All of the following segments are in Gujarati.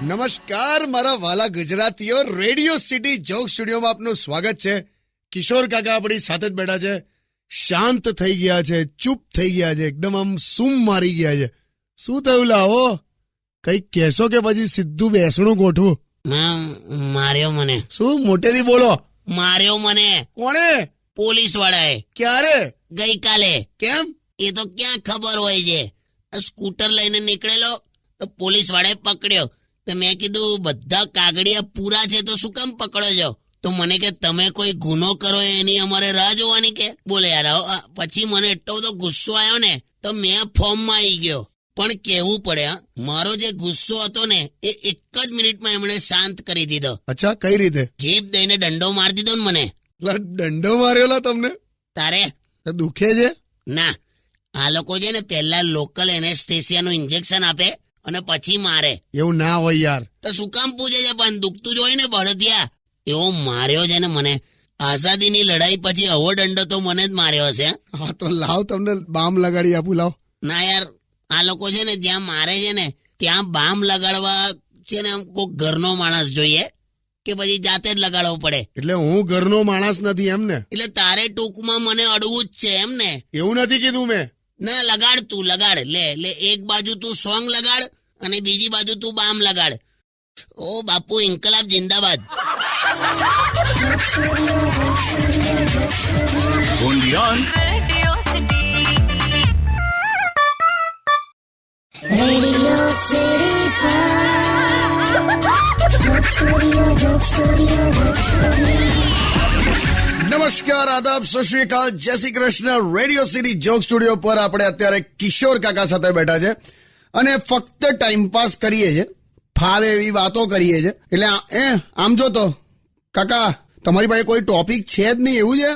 નમસ્કાર મારા વાલા ગુજરાતીઓ, રેડિયો સિટી જોક સ્ટુડિયોમાં આપનું સ્વાગત છે. કિશોર કાકા આપણી સાથે જ બેઠા છે. શાંત થઈ ગયા છે, ચૂપ થઈ ગયા છે, એકદમ આમ સૂમ મારી ગયા છે. શું થયું લાવો? કઈક કહેશો કે પછી સીધું બેસણું ગોઠવું? માર્યો મને. શું? મોટેથી બોલો. માર્યો મને. કોણે? પોલીસ વાળાએ. ક્યારે? ગઈકાલે. કેમ? એ તો ક્યાં ખબર હોય છે. સ્કૂટર લઈને નીકળેલો તો પોલીસ વાળાએ પકડ્યો. તો મેં કીધું બધા કાગળિયા પૂરા છે તો શું કામ પકડો છો? તો મને કે તમે કોઈ ગુનો કરો એની અમારે રાહ જોવાની કે. બોલે યાર. પછી મને એટલો બધો ગુસ્સો આવ્યો ને તો મેં ફોર્મમાં આવી ગયો. પણ કેવું પડે, મારો જે ગુસ્સો હતો ને એ એક જ મિનિટમાં એમણે શાંત કરી દીધો. અચ્છા, કઈ રીતે? ઘીપ દઈને દંડો મારી દીધો ને મને. દંડો માર્યો તમને? તારે દુખે છે? ના, આ લોકો છે ને પહેલા લોકલ એનેસ્થેસિયાનું ઇન્જેક્શન આપે અને પછી મારે. એવું ના હોય યાર. તો શું કામ પૂછે છે? પણ દુખતું જ હોય ને બળદિયા. એવો માર્યો છે ને મને. આઝાદીની લડાઈ પછી આવો દંડો તો મને જ માર્યો હશે. હા તો લાવ, તમને બામ લગાડી આપું. લાવ. ના યાર, આ લોકો છે ને જ્યાં મારે છે ને ત્યાં બામ લગાડવા છે ને કોઈ ઘરનો માણસ જોઈએ કે પછી જાતે જ લગાડવો પડે? એટલે હું ઘરનો માણસ નથી એમ ને? એટલે તારે ટૂંકમાં મને અડવું જ છે એમ ને? એવું નથી કીધું મેં. ના, લગાડ તું, લગાડ. લે એક બાજુ તું સોંગ લગાડ અને બીજી બાજુ તું બામ લગાડ. ઓ બાપુ, ઇન્કલાબ જિંદાબાદ. નમસ્કાર, આદાબ, સત શ્રી અકાલ, જય Shri Krishna. Radio city joke studio પર આપણે અત્યારે કિશોર કાકા સાથે બેઠા છે અને ફક્ત ટાઈમપાસ કરીએ છીએ, ફાવે એવી વાતો કરીએ છીએ. એટલે આમ જો તો કાકા તમારી પાસે કોઈ ટોપિક છે જ નહીં એવું છે?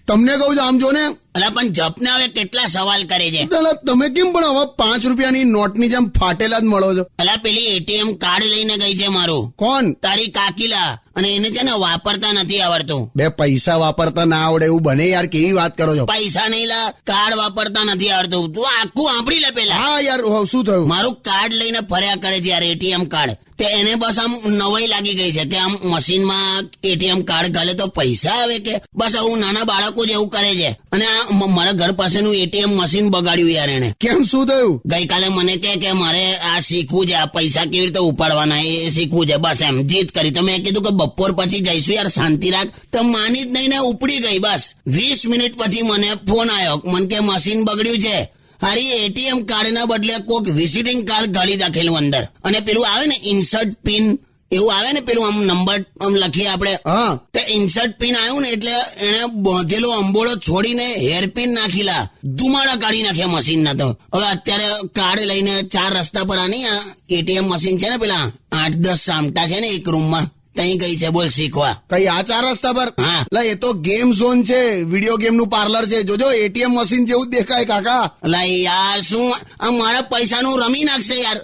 તમને કહું છું, આમ જો ને. અલા પણ જપને હવે કેટલા સવાલ કરે છે. તમે કેમ પણ હવે 5 રૂપિયાની નોટની જેમ ફાટેલા જ મળો છો? અલા પેલી એટીએમ કાર્ડ લઈને ગઈ છે મારું. કોણ? તારી કાકીલા. અને એને છે ને વાપરતા નથી આવડતું. બે પૈસા વાપરતા ના આવડે એવું બને યાર? કેવી વાત કરો છો? પૈસા નહીં લા, કાર્ડ વાપરતા નથી આવડતું. તું આખું સાંભળી લે પેલા. હા યાર, શું થયું? મારું કાર્ડ લઈને ફર્યા કરે છે યાર, એટીએમ કાર્ડ. તે એને બસ આમ નવાઈ લાગી ગઈ છે કે આમ મશીનમાં એટીએમ કાર્ડ ગાલે તો પૈસા આવે કે. બસ આવું નાના બાળકો જેવું કરે છે. અને આ મારા ઘર પાસેનું એટીએમ મશીન બગાડ્યું યાર એને. કેમ, શું થયું? ગઈકાલે મને કે મારે આ શીખવું છે, આ પૈસા કેવી રીતે ઉપાડવાના એ શીખવું છે. બસ એમ જીદ કરી. તો મેં કીધું કે બપોર પછી જઈશું યાર, શાંતિ રાખ. તો માની જ નહીં ને ઉપડી ગઈ. બસ 20 મિનિટ પછી મને ફોન આવ્યો, મને કે મશીન બગડ્યું છે. હારી એટીએમ કાર્ડ ના બદલે કોક વિઝિટિંગ કાર્ડ ગાળી રાખેલું અંદર. અને પેલું આવે ને ઇન્સર્ટ પિન એવું આવે ને, પેલું આમ નંબર આમ લખીએ આપણે. હા, તે ઇન્સર્ટ પિન આવ્યું ને એટલે એને બાંધેલો અંબોળો છોડીને હેરપિન નાખીલા, ધુમાડા કાઢી નાખ્યા મશીન ના. તો હવે અત્યારે કાર્ડ લઈને 4 રસ્તા પર આની આ એટીએમ મશીન છે ને પેલા 8-10 સામટા છે ને એક રૂમમાં, તઈ ગઈ છે બોલ શીખવા. કઈ આ 4 રસ્તા પર? હા. એ તો ગેમ ઝોન છે, વિડીયો ગેમ નું પાર્લર છે. જોજો એટીએમ મશીન જેવું જ દેખાય કાકા. અલા યાર, શું આ મારા પૈસાનું રમી નાખશે યાર.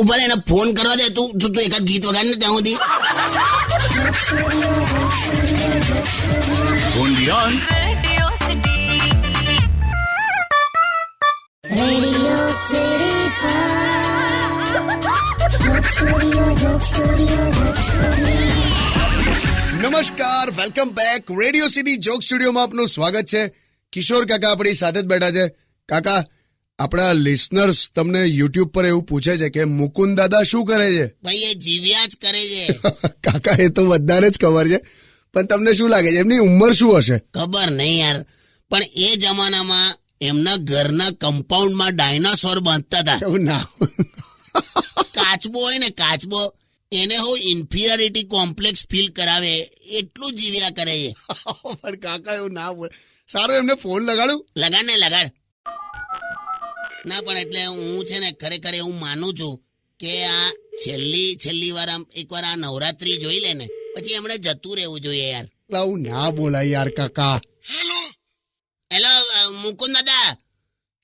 ઉભા એને ફોન કરવા દે. તું એકાદ ગીત વગાડ ને ત્યાં સુધી. નમસ્કાર, welcome back. Radio city joke સ્ટુડિયોમાં આપનું સ્વાગત છે. કિશોર કાકા આપણી સાથે જ બેઠા છે. કાકા, આપણા લિસનર્સ તમને યુટ્યુબ પર એવું પૂછે છે કે મુકુંદ દાદા શું કરે છે? ભાઈ એ જીવ્યા જ કરે છે. કાકા એ તો બધાને જ ખબર છે, પણ તમને શું લાગે છે એમની ઉંમર શું હશે? ખબર નહીં યાર, પણ એ જમાનામાં એમના ઘરના કમ્પાઉન્ડમાં ડાયનાસોર બાંધતા હતા. એવું ના. કાચબો હોય ને, કાચબો, એને હું ઇન્ફિરિયોરિટી કોમ્પ્લેક્સ ફીલ કરાવે એટલું જીવ્યા કરે છે. પણ કાકા એવું ના બોલે. સારું, એમને ફોન લગાડું? લગાડ ને લગાડ. ના પણ એટલે હું છે ને ખરેખર એવું માનું છું કે આ છેલ્લી વાર એકવાર આ નવરાત્રી જોઈ લે ને પછી એમણે જતું રહેવું જોઈએ યાર. લાવું ના બોલાય યાર કાકા. હેલો મુકુંદ દાદા,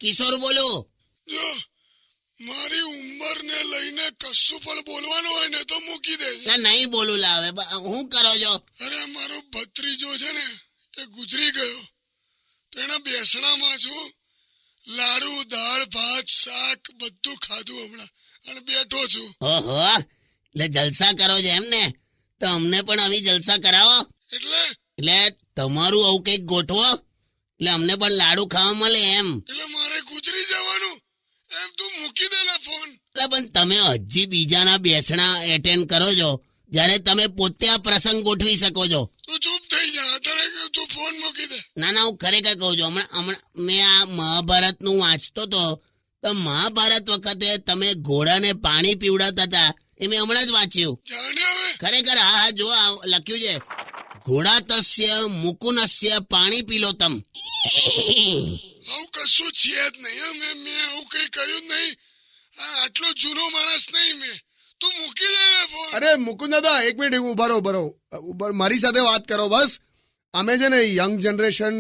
કિશોર બોલું. મારી ઉંમરને લઈને કશું પણ બોલવાનું હોય ને તો મૂકી દે. નહીં બોલું લાવે. હું કરો છો? અરે મારો ભત્રીજો છે ને એ ગુજરી ગયો બેસણામાં છું. લાડુ, દાળ, ભાત, શાક બધું ખાધું હમણાં અને બેઠો છું. ઓહો, એટલે જલસા કરો છો એમ ને? તો અમને પણ આવી જલસા કરાવો. એટલે તમારું આવું કંઈક ગોઠવો, એટલે અમને પણ લાડુ ખાવા મળે એમ. મારે ગુજરી જવાનું એમ તું મૂકી દેલા ફોન. એટલે પણ તમે હજી બીજાના બેસણા એટેન્ડ કરો છો, જ્યારે તમે પોતે આ પ્રસંગ ગોઠવી શકો છો. તું ચૂપ થઈ જા. અત્યારે તું ફોન મૂકી દે. ના, હું ખરેખર કહું છું. હમણાં મેં આ મહાભારતનું વાંચતો તો મહાભારત વખતે તમે ઘોડાને પાણી પીવડાવતા હતા એ મેં હમણાં જ વાંચ્યું. જાને હવે ખરેખર હા, જો આ લખ્યું છે, ઘોડા તસ્ય મુકુનસ્ય પાણી પીલોતમ. આવું કશું છે જ નહીં. મેં આવું કઈ કર્યું જ નહીં. આટલો જૂનો માણસ નહીં મેં. તું મૂકી દે ને ફોન. અરે મુકુંદ દાદા, એક મિનિટ ઉભા મારી સાથે વાત કરો બસ. અમે છે ને યંગ જનરેશન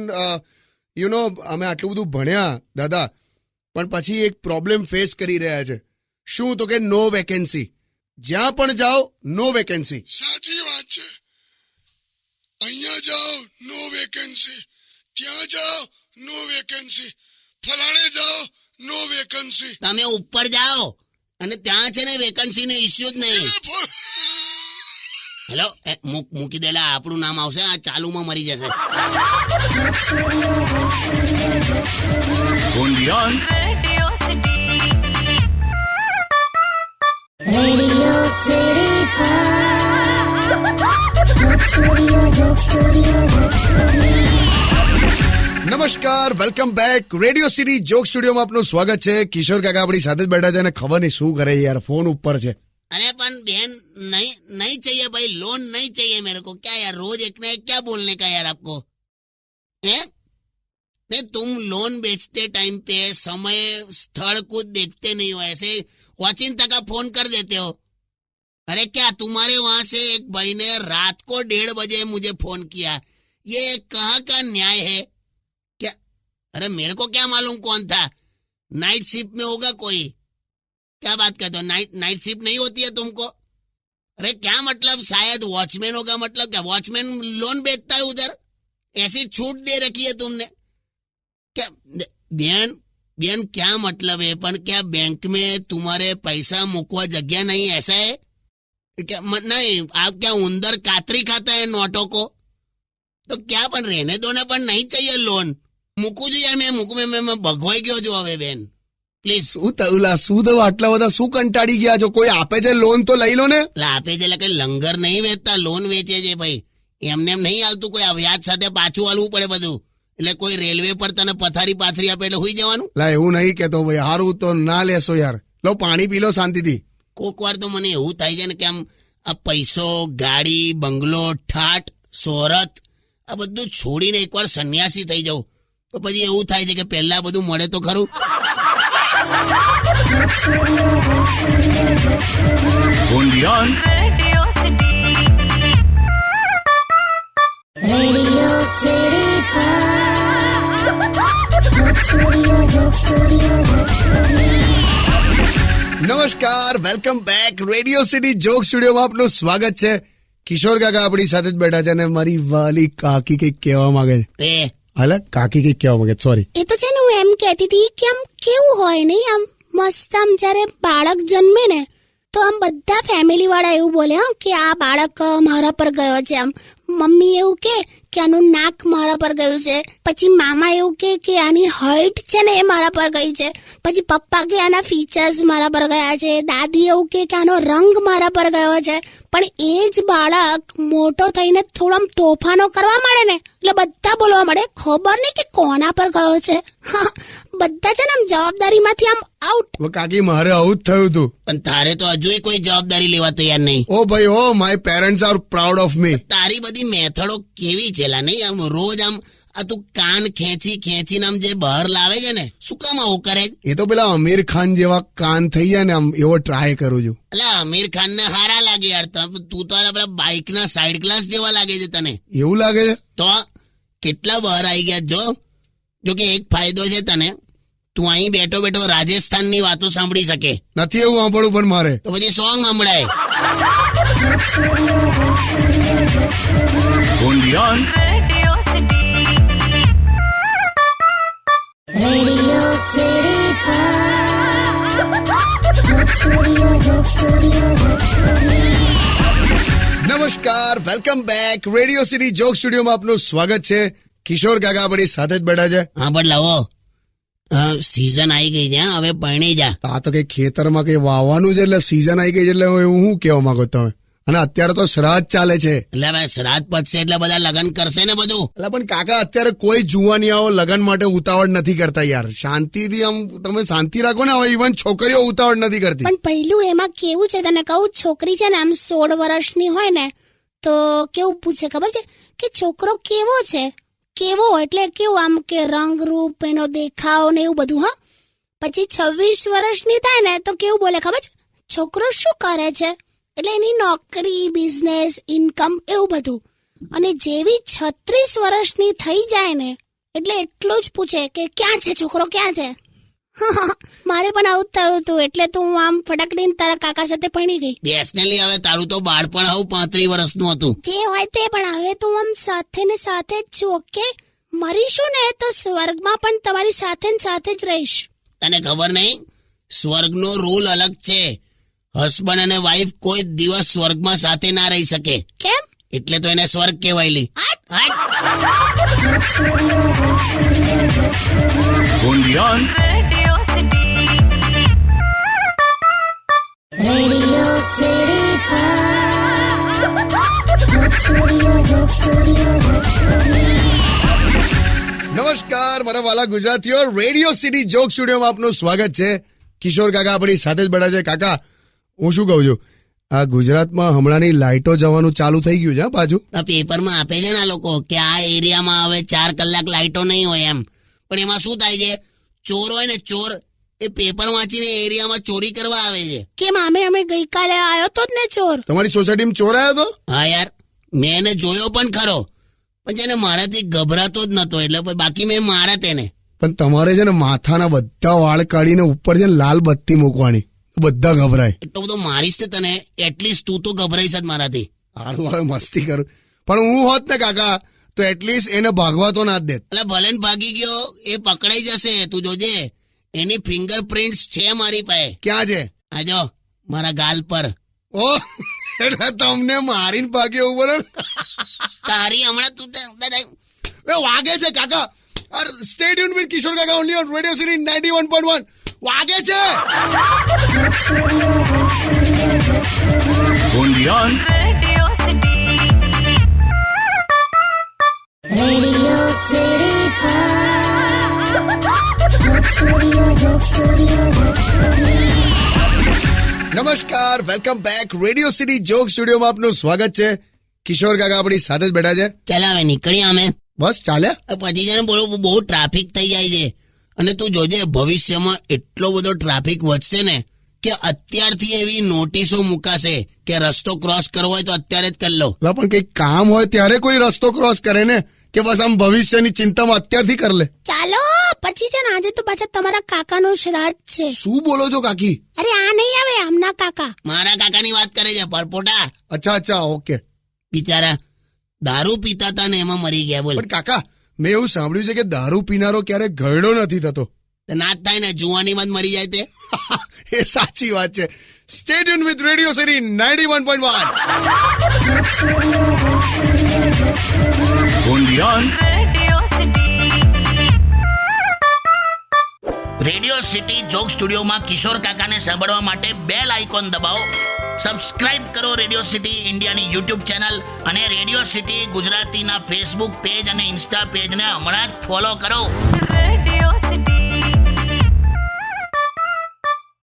અમે આટલું બધું ભણ્યા દાદા, પણ પછી એક પ્રોબ્લેમ ફેસ કરી રહ્યા છે. શું તો કે નો વેકેન્સી. જ્યાં પણ જાઓ નો વેકેન્સી. સાચી વાત છે. અહીંયા જાઓ નો વેકેન્સી, ત્યાં જાઓ નો વેકેન્સી, ફલાણે જાઓ નો વેકેન્સી. તમે ઉપર જાઓ અને ત્યાં છે ને વેકન્સી નો ઇસ્યુ જ નહીં. હેલો, મૂકી દેલા, આપણું નામ આવશે, આ ચાલુમાં મરી જશે. નમસ્કાર, welcome back. Radio city joke સ્ટુડિયોમાં આપનું સ્વાગત છે. કિશોર કાકા આપણી સાથે જ બેઠા છે અને ખબર નહીં શું કરે યાર, ફોન ઉપર છે. अरे पण बहन नहीं चाहिए भाई, लोन नहीं चाहिए मेरे को. क्या यार, रोज एक ना एक क्या बोलने का यार आपको है? नहीं, तुम लोन बेचते टाइम पे समय स्थल कुछ देखते नहीं हो, ऐसे वॉचिंता का फोन कर देते हो. अरे क्या तुम्हारे वहां से एक भाई ने रात को 1:30 बजे मुझे फोन किया. ये कहाँ का न्याय है क्या? अरे मेरे को क्या मालूम कौन था, नाइट शिफ्ट में होगा कोई. क्या बात करते हो, नाइट शिफ्ट नहीं होती है तुमको? अरे क्या मतलब, शायद वॉचमैन होगा. मतलब क्या वॉचमैन लोन बेचता है उधर? ऐसी छूट दे रखी है तुमने क्या? बहन क्या मतलब है, पर क्या बैंक में तुम्हारे पैसा मुकवा जगह नहीं, ऐसा है क्या? नहीं, आप क्या उंदर कातरी खाता है नोटों को? तो क्या पण रहने दो ने, पण नहीं चाहिए लोन. મૂકું છું યાર, મેં ભગવાઈ ગયો છું હવે બેન, પ્લીઝ. શું થયું શું થયું, આટલા બધા શું કંટાળી ગયા છો? કોઈ આપે છે લોન તો લઈ લો ને. આપે છે એટલે કઈ લંગર નહીં વેચતા, લોન વેચે છે ભાઈ. એમને એમ નહીં આવતું, કોઈ વ્યાજ સાથે પાછું આલવું પડે બધું. એટલે કોઈ રેલવે પર તને પથારી પાથરી આપે એટલે હોઈ જવાનું. એવું નહીં કેતો ભાઈ, હારું તો ના લેશો યાર. લો પાણી પી લો શાંતિથી. કોક વાર તો મને એવું થાય છે ને કે આમ આ પૈસો, ગાડી, બંગલો, ઠાટ, શોહરત આ બધું છોડીને એકવાર સંન્યાસી થઈ જાઉં તો પછી એવું થાય છે કે પહેલા બધું મળે તો ખરું. નમસ્કાર, welcome back. Radio city joke સ્ટુડિયોમાં આપનું સ્વાગત છે. કિશોર કાકા આપણી સાથે જ બેઠા છે અને મારી વાલી કાકી કઈક કહેવા માંગે છે. હાલા કાકી કઈક કહેવા માંગે, સોરી. એ તો છે ને, હું એમ કહેતી હતી કે આમ કેવું હોય નહીં, આમ મસ્ત આમ જયારે બાળક જન્મે ને તો આમ બધા ફેમિલી વાળા એવું બોલે કે આ બાળક મારા પર ગયો છે. આમ મમ્મી એવું કે આનું નાક મારા પર ગયું છે, પછી મામા એવું કે આની હાઈટ છે ને એ મારા પર ગઈ છે, પછી પપ્પા કે આના ફીચર્સ મારા પર ગયા છે, દાદી એવું કે આનો રંગ મારા પર ગયો છે. પણ એ જ બાળક મોટો થઈને થોડો આમ તોફાનો કરવા માંડે ને એટલે બધા બોલવા માંડે ખબર નહીં કે કોના પર ગયો છે. બધા છે ને આમ જવાબદારીમાંથી આમ આઉટ. કાકી મારે આવું જ થયું હતું. પણ તારે તો હજુ કોઈ જવાબદારી લેવા તૈયાર નહીં. ઓ ભાઈ ઓ, my parents are proud of me. તારી બધી મેથડો કેવી છે લા, નહીં? આમ રોજ આમ આ તું કાન ખેંચીને આમ જે બહાર લાવે છે ને, શું કામ આવું કરે? એ તો પેલા આમિર ખાન જેવા કાન થઈ જાય ને, આમ એવો ટ્રાય કરું છું. એટલે આમિર ખાન ને હારા લાગે યાર. તું તો પેલા બાઇક ના સાઈડ ગ્લાસ જેવા લાગે છે તને. એવું લાગે છે તો કેટલા બહાર આવી ગયા. જો કે એક ફાયદો છે તને, તું અહીં બેઠો બેઠો રાજસ્થાન ની વાતો સાંભળી શકે. નથી એવું સાંભળવું પણ મારે. તો પછી સોંગ સંભળાય. નમસ્કાર, welcome back. Radio city joke સ્ટુડિયોમાં આપનું સ્વાગત છે. કિશોર કાકા આપણી સાથે જ બેઠા છે. હા પણ લાવો સીઝન આવી ગઈ છે હા, હવે પરણી જા. આ તો કઈ ખેતરમાં કઈ વાવવાનું છે એટલે સીઝન આવી ગઈ છે એટલે એવું હું કહેવા માંગો તમે? અને અત્યારે તો શ્રાદ્ધ ચાલે છે. એટલે હવે શ્રાદ્ધ પતશે એટલે બધા લગ્ન કરશે ને બધું. એટલે પણ કાકા અત્યારે કોઈ જુવાનિયાઓ લગ્ન માટે ઉતાવળ નથી કરતા યાર. શાંતિથી આમ તમે શાંતિ રાખો ને. હવે ઇવન છોકરીઓ ઉતાવળ નથી કરતી. પણ પહેલું એમાં કેવું છે તને કહું, છોકરી છે ને આમ 16 વર્ષની હોય ને તો કેવું પૂછે ખબર છે કે છોકરો કેવો છે, કેવો એટલે કેવું આમ કે રંગ રૂપ, એનો દેખાવ ને એવું બધું. હા, પછી 26 વર્ષની થાય ને તો કેવું બોલે ખબર છે, છોકરો શું કરે છે, એટલે એની નોકરી, બિઝનેસ, ઇન્કમ એવું બધું. અને જેવી 36 વર્ષની થઈ જાય ને એટલે એટલું જ પૂછે કે ક્યાં છે છોકરો, ક્યાં છે. મારે પણ આવું જ થયું હતું એટલે તું આમ ફટક દઈને તારા કાકા સાથે પરણી ગઈ. બેસનેલી હવે તારું તો બાળપણ આવું 35 વર્ષનું હતું. જે હોય તે, પણ હવે તું આમ સાથે ને સાથે જ છું. ઓકે, મરીશું ને તો સ્વર્ગમાં પણ તમારી સાથે ને સાથે જ રહીશ. તને ખબર નહીં, સ્વર્ગનો રૂલ અલગ છે. હસબન્ડ અને વાઈફ કોઈ દિવસ સ્વર્ગમાં સાથે ના રહી શકે. કેમ? એટલે તો એને સ્વર્ગ કહેવાયલી. નમસ્કાર મારા વાલા ગુજરાતીઓ, રેડિયો સિટી જોક સ્ટુડિયોમાં આપનું સ્વાગત છે. કિશોર કાકા આપણી સાથે જ બેઠા છે. કાકા, હું શું કહું છું, આ ગુજરાતમાં હમણાંની લાઇટો જવાનું ચાલુ થઈ ગયું છે પાછું. આ પેપરમાં આપે છે ને આ લોકો કે આ એરિયામાં હવે 4 કલાક લાઇટો નહીં હોય એમ. પણ એમાં શું થાય છે, ચોર હોય ને ચોર, એ પેપર વાંચીને એરિયામાં ચોરી કરવા આવે છે. કેમ? અમે ગઈકાલે આવ્યો તો જ ને ચોર. તમારી સોસાયટીમાં ચોર આવ્યો તો? હા યાર, મેં એને જોયો પણ ખરો, પણ જેને મારાથી ગભરાતો જ નતો, એટલે બાકી મેં મારા તેને. પણ તમારે છે ને માથાના બધા વાળ કાઢીને ઉપર છે ને લાલ બત્તી મૂકવાની, બધા ગભરાય. એટલો બધો મારીશ તે તને, એટલીસ્ટ તું તો ગભરાઈશ જ મારાથી. સારું, હવે મસ્તી કરું. પણ હું હોત ને કાકા તો એટલીસ્ટ એને ભાગવા તો ના જ દેત. એટલે ભલે ને ભાગી ગયો, એ પકડાઈ જશે, તું જોજે. એની ફિંગરપ્રિન્ટ્સ છે મારી પાસે. ક્યાં છે? આ જો મારા ગાલ પર. ઓ, એટલે તમને મારીને ભાગે એવું બોલો? તારી હમણાં તું વાગે છે કાકા. સ્ટે ટ્યુન વિથ કિશોર કાકા ઓનલી ઓન રેડિયો સિટી 91.1. વાગે છે. નમસ્કાર, welcome back. Radio city joke સ્ટુડિયોમાં આપનું સ્વાગત છે. કિશોર કાકા આપણી સાથે જ બેઠા છે. ચાલ હવે નીકળ્યા અમે. બસ ચાલે. પછી છે ને બહુ ટ્રાફિક થઈ જાય છે. અને તું જોજે ભવિષ્યમાં એટલો બધો ટ્રાફિક વધશે ને કે અત્યારથી એવી નોટિસો મુકાશે કે રસ્તો ક્રોસ કરવો હોય તો અત્યારે જ કરી લો. પણ કઈ કામ હોય ત્યારે કોઈ રસ્તો ક્રોસ કરે ને, કે બસ આમ ભવિષ્યની ચિંતામાં અત્યારથી કરી લે. ચાલો પછી છે ને આજે તો પાછા તમારા કાકાનો શ્રાદ્ધ છે. શું બોલો છો કાકી? અરે આ નહીં આવે, આમના કાકા. મારા કાકાની વાત કરે છે પરપોટા. અચ્છા ઓકે. બિચારા દારૂ પીતા હતા ને એમાં મરી ગયા. બોલ. પણ કાકા, મેં એવું સાંભળ્યું છે કે દારૂ પીનારો ક્યારે ઘરડો નથી થતો. ના જ થાય ને, જુવાનીમાં જ મરી જાય તે. એ સાચી વાત છે. Stay tune with radio city 91.1. Radio city joke સ્ટુડિયોમાં કિશોર કાકાને સાંભળવા માટે બેલ આઇકોન દબાવો. સબસ્ક્રાઇબ કરો રેડિયો સિટી ઇન્ડિયાની યુટ્યુબ ચેનલ અને રેડિયો સિટી ગુજરાતીના ફેસબુક પેજ અને ઇન્સ્ટા પેજને હમણાં જ ફોલો કરો. Radio city.